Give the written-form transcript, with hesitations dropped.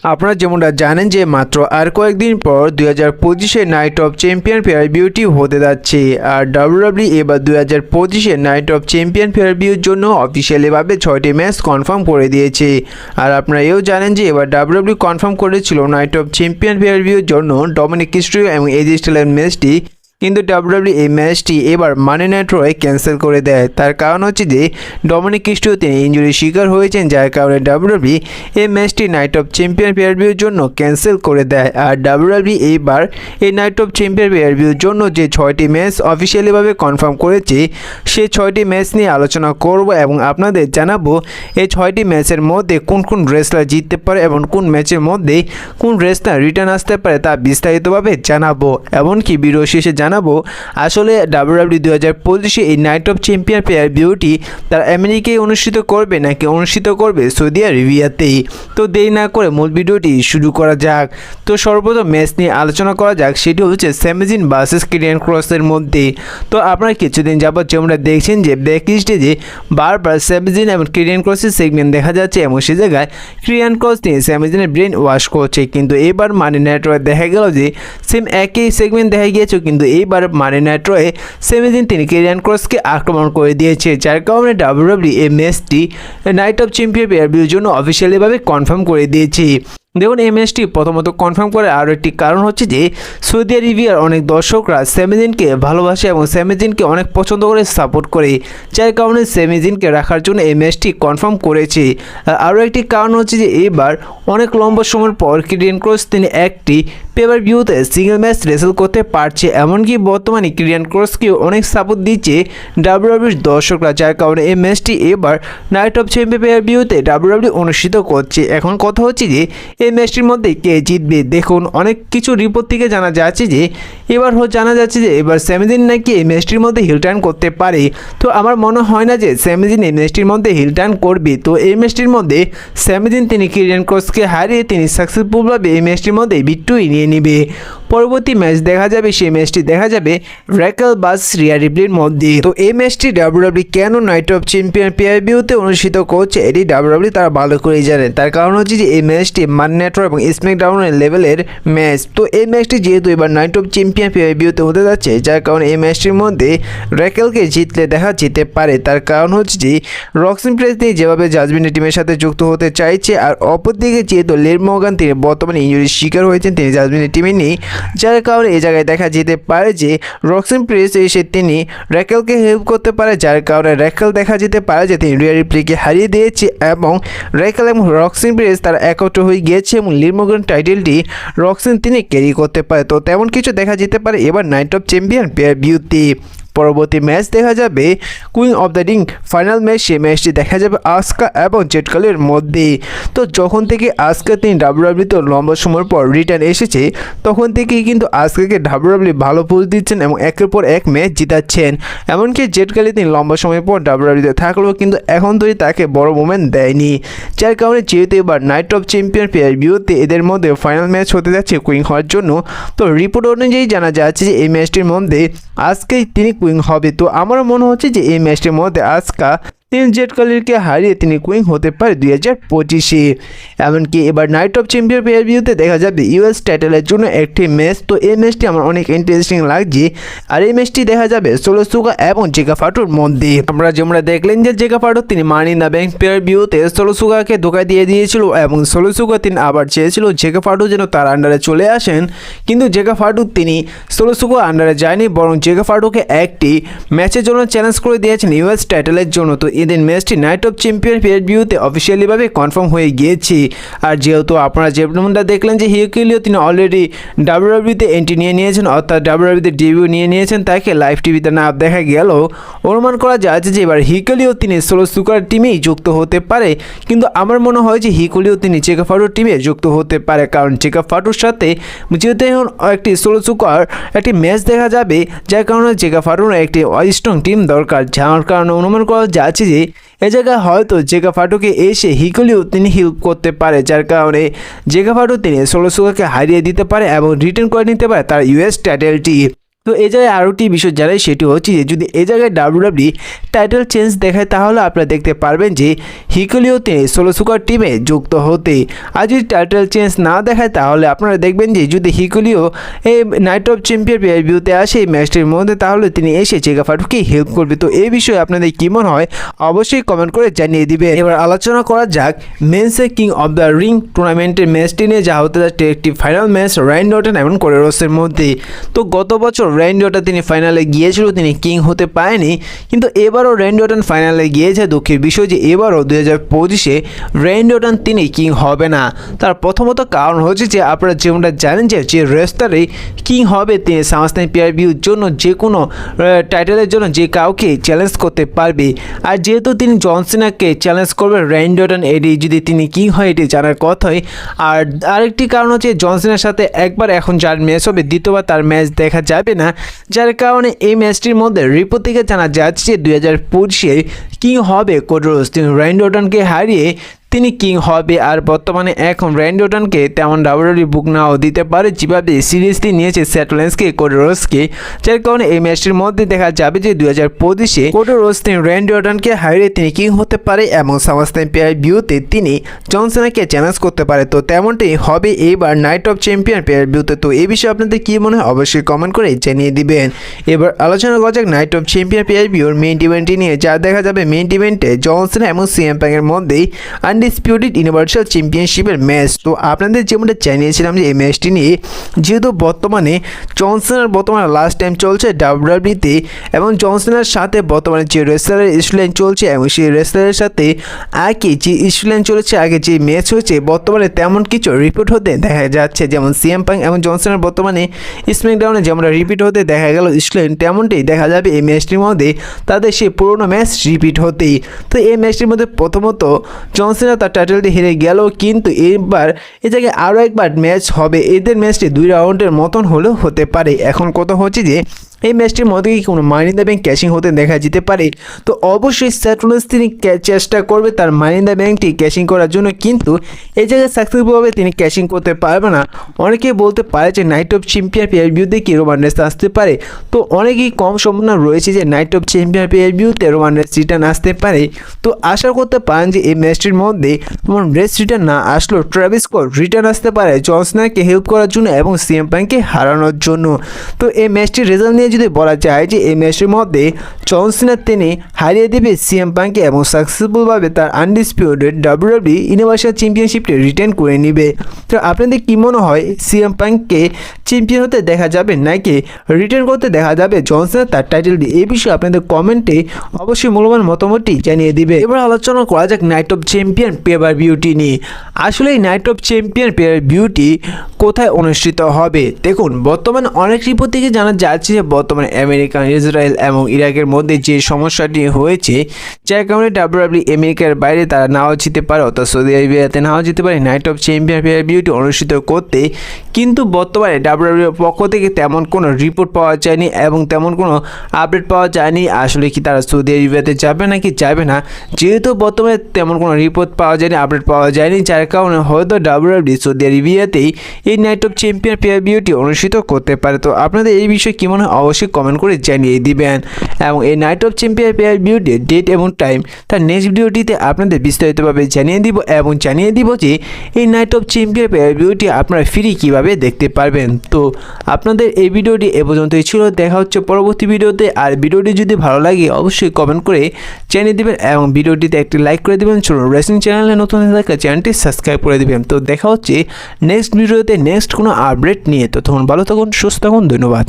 আপনারা যেমনটা জানেন যে মাত্র আর কয়েকদিন পর 2025-এ নাইট অফ চ্যাম্পিয়ন ফেয়ার ভিউটি হতে যাচ্ছে। আর ডাব্লিউডাব্লিউই এবার 2025-এ নাইট অফ চ্যাম্পিয়ন ফেয়ার ভিউর জন্য অফিসিয়ালিভাবে 6টি ম্যাচ কনফার্ম করে দিয়েছে। আর আপনারা এও জানেন যে এবার ডাব্লিউডাব্লিউই কনফার্ম করেছিল নাইট অফ চ্যাম্পিয়ন ফেয়ার ভিউর জন্য ডমিনিক মিস্টিরিও এবং এজি স্টাইলের ম্যাচটি, কিন্তু ডাব্লিউডাব্লিউই এই ম্যাচটি এবার মানি নাইট রয়ে ক্যান্সেল করে দেয়। তার কারণ হচ্ছে যে ডমিনিক মিস্টিরিও তিনি ইনজুরির শিকার হয়েছেন, যার কারণে ডাব্লিউডাব্লিউই এই ম্যাচটি নাইট অফ চ্যাম্পিয়ন ফেয়ার ভিউর জন্য ক্যান্সেল করে দেয়। আর ডাব্লিউডাব্লিউই এইবার এই নাইট অফ চ্যাম্পিয়ন ফেয়ার ভিউর জন্য যে 6টি ম্যাচ অফিসিয়ালিভাবে কনফার্ম করেছে সেই 6টি ম্যাচ নিয়ে আলোচনা করব এবং আপনাদের জানাবো এই 6টি ম্যাচের মধ্যে কোন কোন রেসলার জিততে পারে এবং কোন ম্যাচের মধ্যে কোন রেসলার রিটার্ন আসতে পারে তা বিস্তারিতভাবে জানাবো। এমনকি ভিডিও শেষে জানাবো আসলে ডাব্লিউডাব্লিউই 2025-এ এই নাইট অফ চ্যাম্পিয়ন ফেয়ার ভিউটি তারা আমেরিকায় অনুষ্ঠিত করবে নাকি অনুষ্ঠিত করবে সৌদি আরবিয়াতেই। তো দেরি না করে মূল ভিডিওটি শুরু করা যাক। তো সর্বপ্রথম ম্যাচ নিয়ে আলোচনা করা যাক, সেটি হচ্ছে স্যামি জিন ভার্সেস ক্যারিয়ান ক্রসের মধ্যে। তো আপনারা কিছুদিন যাবত যেমনটা দেখছেন যে ব্যাক স্টেজে বারবার স্যামি জিন এবং ক্যারিয়ান ক্রসের সেগমেন্ট দেখা যাচ্ছে এবং সে জায়গায় ক্যারিয়ান ক্রস নিয়ে স্যামি জিনের ব্রেন ওয়াশ করছে, কিন্তু এবার মানি নাইট রয়ে দেখা গেল যে সেম একই সেগমেন্ট দেখা গিয়েছে, কিন্তু এইবার মানি নাইট রয়ে স্যামি জিন তিনি ক্যারিয়ান ক্রসকে আক্রমণ করে দিয়েছে, যার কারণে ডাব্লিউডাব্লিউই এই ম্যাচটি নাইট অফ চ্যাম্পিয়ন ফেয়ার ভিউর জন্য অফিসিয়ালিভাবে কনফার্ম করে দিয়েছে। দেখুন এই ম্যাচটি প্রথমত কনফার্ম করে আরও একটি কারণ হচ্ছে যে সৌদি আরবিয়ার অনেক দর্শকরা স্যামি জিনকে ভালোবাসে এবং স্যামি জিনকে অনেক পছন্দ করে সাপোর্ট করে, যার কারণে স্যামি জিনকে রাখার জন্য এই ম্যাচটি কনফার্ম করেছে। আরও একটি কারণ হচ্ছে যে এবার অনেক লম্বা সময়ের পর ক্যারিয়ান ক্রস তিনি একটি পেপার ভিউতে সিঙ্গেল ম্যাচ রেসেল করতে পারছে, এমনকি বর্তমানে ক্যারিয়ান ক্রসকে অনেক সাপোর্ট দিচ্ছে ডাব্লিউডাব্লিউর দর্শকরা, যার কারণে এই ম্যাচটি এবার নাইট অফ চ্যাম্পিয়ন পেপার ভিউতে ডাব্লিউডাব্লিউ অনুষ্ঠিত করছে। এখন কথা হচ্ছে যে এই ম্যাচটির মধ্যে কে জিতবে। দেখুন অনেক কিছু রিপোর্ট থেকে জানা যাচ্ছে যে এবার স্যামি জিন নাকি এই ম্যাচটির মধ্যে হিল টার্ন করতে পারে। তো আমার মনে হয় না যে স্যামি জিন এই ম্যাচটির মধ্যে হিল টার্ন করবে। তো এই ম্যাচটির মধ্যে স্যামি জিন তিনি ক্যারিয়ান ক্রসকে হারিয়ে তিনি সাকসেসফুলভাবে এই ম্যাচটির মধ্যে ভিক্টরি নিয়ে নেবে। পরবর্তী ম্যাচ দেখা যাবে, সেই ম্যাচটি দেখা যাবে র্যাকেল ভার্সেস রিয়া রিপ্লির মধ্যে। তো এই ম্যাচটি ডাব্লিউডাব্লিউই কেন নাইট অফ চ্যাম্পিয়ন পেয়ার ভিউতে অনুষ্ঠিত করছে এটি ডাব্লিউডাব্লিউই তারা ভালো করেই জানেন। তার কারণ হচ্ছে যে এই ম্যাচটি মানি নাইট র এবং স্ম্যাকডাউনের লেভেলের ম্যাচ। তো এই ম্যাচটি যেহেতু এবার নাইট অফ চ্যাম্পিয়ন পেয়ার ভিউতে হতে যাচ্ছে, যার কারণে এই ম্যাচটির মধ্যে র্যাকেলকে জিতলে দেখা যেতে পারে। তার কারণ হচ্ছে যে রক্সিন প্রেস নিয়ে যেভাবে জাজমেন্টের টিমের সাথে যুক্ত হতে চাইছে, আর অপরদিকে যেহেতু লিভ মর্গান তিনি বর্তমানে ইনজুরির শিকার হয়েছেন, তিনি জাজমেন্টের টিমে নেই, যার কারণে এই জায়গায় দেখা যেতে পারে যে রক্সিন প্রেস এসে তিনি র্যাকেলকে হেল্প করতে পারে, যার কারণে র্যাকেল দেখা যেতে পারে যে তিনি রিয়া রিপ্লিকে হারিয়ে দিয়েছে এবং র্যাকেল এবং রক্সিন প্রেস তারা একত্র হয়ে গিয়েছে এবং লিভ মর্গান টাইটেলটি রক্সিন তিনি ক্যারি করতে পারে। তো তেমন কিছু দেখা যেতে পারে এবার নাইট অফ চ্যাম্পিয়ন পেয়ার ভিউতে। পরবর্তী ম্যাচ দেখা যাবে queen of the ring final match, সেই ম্যাচটি দেখা যাবে আসকা এবং জেড কালির মধ্যে। তো যখন থেকে আসকা তিনি ডাব্লিউডাব্লিউতে লম্বা সময়ের পর রিটার্ন এসেছে, তখন থেকেই কিন্তু আসকাকে ডাব্লিউডাব্লিউ ভালো পোজ দিচ্ছেন এবং একের পর এক ম্যাচ জিতাচ্ছেন। এমনকি জেড কালি তিনি লম্বা সময় পর ডাব্লিউডাব্লিউতে থাকলেও কিন্তু এখন তৈরি তাকে বড় মুভমেন্ট দেয়নি, যার কারণে যেহেতু এবার নাইট অফ চ্যাম্পিয়ন পেয়ার ভিউতে এদের মধ্যে ফাইনাল ম্যাচ হতে যাচ্ছে কুইন হওয়ার জন্য। তো রিপোর্ট অনুযায়ী জানা যাচ্ছে যে এই ম্যাচটির মধ্যে আজকেই তিনি কুইন হবে। তো আমার মনে হচ্ছে যে এই ম্যাচটির মধ্যে আজকা তিনি জেড কালিরকে হারিয়ে তিনি কুইন হতে পারে 2025-এ। এমনকি এবার নাইট অফ চ্যাম্পিয়ন পেয়ার ভিউতে দেখা যাবে ইউএস টাইটেলের জন্য একটি ম্যাচ। তো এই ম্যাচটি আমার অনেক ইন্টারেস্টিং লাগছে, আর এই ম্যাচটি দেখা যাবে সোলো সুগা এবং জেকা ফাটুর মধ্যে। আমরা যেমন দেখলেন যে জেকা ফাটু তিনি মানি না ব্যাংক পেয়ার ভিউতে সোলো সুগাকে ধোকা দিয়ে দিয়েছিল এবং সোলো সুগা তিনি আবার চেয়েছিল জেকা ফাটু যেন তার আন্ডারে চলে আসেন, কিন্তু জেকা ফাটু তিনি সোলো সুগা আন্ডারে যায়নি, বরং জেকা ফাটুকে একটি ম্যাচের জন্য চ্যালেঞ্জ করে দিয়েছেন ইউএস টাইটেলের জন্য। তো এদিন ম্যাচটি নাইট অফ চ্যাম্পিয়ন পেয়ার ভিউতে অফিসিয়ালিভাবে কনফার্ম হয়ে গিয়েছে। আর যেহেতু আপনারা যেমনটা দেখলেন যে হিউকিলিও তিনি অলরেডি ডাব্লিউডাব্লিউতে এন্ট্রি নিয়ে নিয়েছেন, অর্থাৎ ডাব্লিউডাব্লিউতে ডেবিউ নিয়ে নিয়েছেন, তাকে লাইভ টিভিতে না দেখা গেলেও অনুমান করা যাচ্ছে যে এবার হিউকিলিও তিনি সোলো সুগার টিমেই যুক্ত হতে পারে। কিন্তু আমার মনে হয় যে হিউকিলিও তিনি জেকা ফাটুর টিমে যুক্ত হতে পারে, কারণ জেকা ফাটুর সাথে যেহেতু এখন একটি সোলো সুগার একটি ম্যাচ দেখা যাবে, যার কারণে জেকা ফাটুর একটি স্ট্রং টিম দরকার, যার কারণে অনুমান করা যাচ্ছে যে এ জায়গায় হয়তো জেকা ফাটুকে এসে হিকুলিও তিনি হেল্প করতে পারে, যার কারণে জেকা ফাটু তিনি সোলো সুগাকে হারিয়ে দিতে পারে এবং রিটার্ন করে নিতে পারে তার ইউএস টাইটেলটি। তো এই জায়গায় আরও একটি বিষয় জানাই, সেটি হচ্ছে যে যদি এই জায়গায় ডাব্লিউডাব্লিউ টাইটেল চেঞ্জ দেখায় তাহলে আপনারা দেখতে পারবেন যে হিকুলিওতে সোলো সুগার টিমে যুক্ত হতে। আর যদি টাইটেল চেঞ্জ না দেখায় তাহলে আপনারা দেখবেন যে যদি হিকুলিও এই নাইট অফ চ্যাম্পিয়ন PRBতে আসে এই ম্যাচটির মধ্যে, তাহলে তিনি এসে চেগা ফারুককে হেল্প করবে। তো এই বিষয়ে আপনাদের কী মনে হয় অবশ্যই কমেন্ট করে জানিয়ে দিবেন। এবার আলোচনা করা যাক মেন্সের কিং অফ দ্য রিং টুর্নামেন্টের ম্যাচটি নিয়ে, যা হতে যাচ্ছে একটি ফাইনাল ম্যাচ র্যান্ডি অর্টন এবং কোডি রোডসের মধ্যে। তো গত বছর র্যান্ডি অর্টন তিনি ফাইনালে গিয়েছিল, তিনি কিং হতে পারেনি, কিন্তু এবারও র্যান্ডি অর্টন ফাইনালে গিয়েছে। দুঃখের বিষয় যে এবারও 2025-এ র্যান্ডি অর্টন তিনি কিং হবে না। তার প্রথমত কারণ হচ্ছে যে আপনারা যেমনটা জানেন যে রেস্টারে কিং হবে তিনি সামস্তান PRBর জন্য যে কোনো টাইটেলের জন্য যে কাউকে চ্যালেঞ্জ করতে পারবে। আর যেহেতু তিনি জন সিনাকে চ্যালেঞ্জ করবে র্যান্ডি অর্টন, এটি যদি তিনি কিং হয় এটি জানার কথাই। আর আরেকটি কারণ হচ্ছে জন সিনার সাথে একবার এখন যার ম্যাচ হবে দ্বিতীয়বার তার ম্যাচ দেখা যাবে না, যার কারণে এই ম্যাচটির মধ্যে রিপোর্ট থেকে জানা যাচ্ছে 2025-এ কিং হবে কোডি রোডস। তিনি র্যান্ডি অর্টনকে হারিয়ে তিনি কিং হবে। আর বর্তমানে এখন র্যান্ডি অর্টনকে তেমন ডাব্লিউডাব্লিউ বুক নাও দিতে পারে যেভাবে সিরিজটি নিয়েছে সেথ রোলিন্সকে কোডি রোডসকে, যার কারণে এই ম্যাচটির মধ্যে দেখা যাবে যে 2025-এ কোডি রোডস তিনি র্যান্ডি অর্টনকে হারিয়ে তিনি কিং হতে পারে এবং সামস্তান PRBতে তিনি জন সিনাকে চ্যালেঞ্জ করতে পারে। তো তেমনটাই হবে এইবার নাইট অফ চ্যাম্পিয়ন PRBতে। তো এই বিষয়ে আপনাদের কী মনে হয় অবশ্যই কমেন্ট করে জানিয়ে দিবেন। এবার আলোচনা করা যাক নাইট অফ চ্যাম্পিয়ন PRBর মেইন ইভেন্টটি নিয়ে, যা দেখা যাবে মেইন ইভেন্টে জন সিনা এবং CM পাঙ্কের মধ্যেই আনডিসপিউটেড ইউনিভার্সাল চ্যাম্পিয়নশিপের ম্যাচ। তো আপনাদের যেমনটা জানিয়েছিলাম যে এই ম্যাচটি নিয়ে, যেহেতু বর্তমানে জন সিনার লাস্ট টাইম চলছে ডাব্লিউডাব্লিউতে এবং জন সিনার সাথে বর্তমানে যে রেসলারের স্টোরিলাইন চলছে এবং সেই রেসলারের সাথে আগে যে স্টোরিলাইন চলেছে, আগে যে ম্যাচ হয়েছে, বর্তমানে তেমন কিছু রিপিট হতে দেখা যাচ্ছে। যেমন CM পাঙ্ক এবং জন সিনার বর্তমানে স্ম্যাকডাউনে যেমনটা রিপিট হতে দেখা গেল স্টোরিলাইন, তেমনটাই দেখা যাবে এই ম্যাচটির মধ্যে তাদের সেই পুরোনো ম্যাচ রিপিট হতেই। তো এই ম্যাচটির মধ্যে প্রথমত জন সিনা তার টাইটেলটি হেরে গেল, কিন্তু এবার এই জায়গায় আরও একবার ম্যাচ হবে। এদের ম্যাচটি 2 রাউন্ডের মতন হলেও হতে পারে। এখন কথা হচ্ছে যে এই ম্যাচটির মধ্যে কি কোনো মানি ইন দ্য ব্যাংক ক্যাশিং হতে দেখা যেতে পারে। তো অবশ্যই সেথ রোলিন্স তিনি চেষ্টা করবে তার মানি ইন দ্য ব্যাংকটি ক্যাশিং করার জন্য, কিন্তু এই জায়গায় সাকসেসফুলভাবে তিনি ক্যাশিং করতে পারবে না। অনেকেই বলতে পারে যে নাইট অফ চ্যাম্পিয়ন PRBতে কি রোমান রেন্স আসতে পারে। তো অনেকেই কম সম্ভাবনা রয়েছে যে নাইট অফ চ্যাম্পিয়ন PRBতে রোমান রেন্স রিটার্ন আসতে পারে। তো আশা করতে পারেন যে এই ম্যাচটির মধ্যে রোমান রেন্স রিটার্ন না আসলেও ট্রেভিস স্কট রিটার্ন আসতে পারে জন সিনাকে হেল্প করার জন্য এবং CM পাঙ্ককে হারানোর জন্য। তো এই ম্যাচটির রেজাল্ট নিয়ে যদি বলা যায় যে এই ম্যাচের মধ্যে জন সিনা তিনি হারিয়ে দেবে CM পাঙ্ককে এবং সাকসেসফুলভাবে তার আনডিসপিউটেড ডাব্লিউডাব্লিউ ইউনিভার্সাল চ্যাম্পিয়নশিপটি রিটেন করে নেবে। তো আপনাদের কি মনে হয় CM পাঙ্ককে চ্যাম্পিয়ন হতে দেখা যাবে নাকি রিটেন করতে দেখা যাবে জন সিনা তার টাইটেল দিয়ে? এই বিষয়ে আপনাদের কমেন্টে অবশ্যই মূল্যবান মতামতটি জানিয়ে দিবে। এবার আলোচনা করা যাক নাইট অফ চ্যাম্পিয়ন PRBটি নিয়ে। আসলে এই নাইট অফ চ্যাম্পিয়ন PRBটি কোথায় অনুষ্ঠিত হবে? দেখুন, বর্তমানে অনেক রিপোর্ট থেকে জানা যাচ্ছে যে বর্তমানে আমেরিকা, ইসরায়েল এবং ইরাকের মধ্যে যে সমস্যাটি হয়েছে, যার কারণে ডাব্লিউডাব্লিউ আমেরিকার বাইরে তারা নাও যেতে পারে, অর্থাৎ সৌদি আরবিয়াতে নাও যেতে পারে নাইট অফ চ্যাম্পিয়ন PRBটি অনুষ্ঠিত করতে। কিন্তু বর্তমানে ডাব্লিউডাব্লিউর পক্ষ থেকে তেমন কোনো রিপোর্ট পাওয়া যায়নি এবং তেমন কোনো আপডেট পাওয়া যায়নি আসলে কি তারা সৌদি আরবিয়াতে যাবে নাকি যাবে না। যেহেতু বর্তমানে তেমন কোনো রিপোর্ট পাওয়া যায়নি, আপডেট পাওয়া যায়নি, যার কারণে হয়তো ডাব্লিউডাব্লিউ সৌদি আরবিয়াতেই এই নাইট অফ চ্যাম্পিয়ন PRBটি অনুষ্ঠিত করতে পারে। তো আপনাদের এই বিষয়ে কি মনে হয় অবশ্যই কমেন্ট করে জানিয়ে দিবেন। এবং এই নাইট অফ চ্যাম্পিয়ন PRBটি ডেট এবং টাইম তার নেক্সট ভিডিওটিতে আপনাদের বিস্তারিতভাবে জানিয়ে দিব এবং জানিয়ে দিব যে এই নাইট অফ চ্যাম্পিয়ন PRBটি আপনারা ফ্রি কীভাবে দেখতে পারবেন। তো আপনাদের এই ভিডিওটি এ পর্যন্তই ছিল, দেখা হচ্ছে পরবর্তী ভিডিওতে। আর ভিডিওটি যদি ভালো লাগে অবশ্যই কমেন্ট করে জানিয়ে দিবেন এবং ভিডিওটিতে একটি লাইক করে দিবেন। চলুন রেসলিং চ্যানেলে নতুন হয়ে থাকা চ্যানেলটি সাবস্ক্রাইব করে দিবেন। তো দেখা হচ্ছে নেক্সট ভিডিওতে নেক্সট কোনো আপডেট নিয়ে। তো তখন ভালো থাকুন, সুস্থ থাকুন, ধন্যবাদ।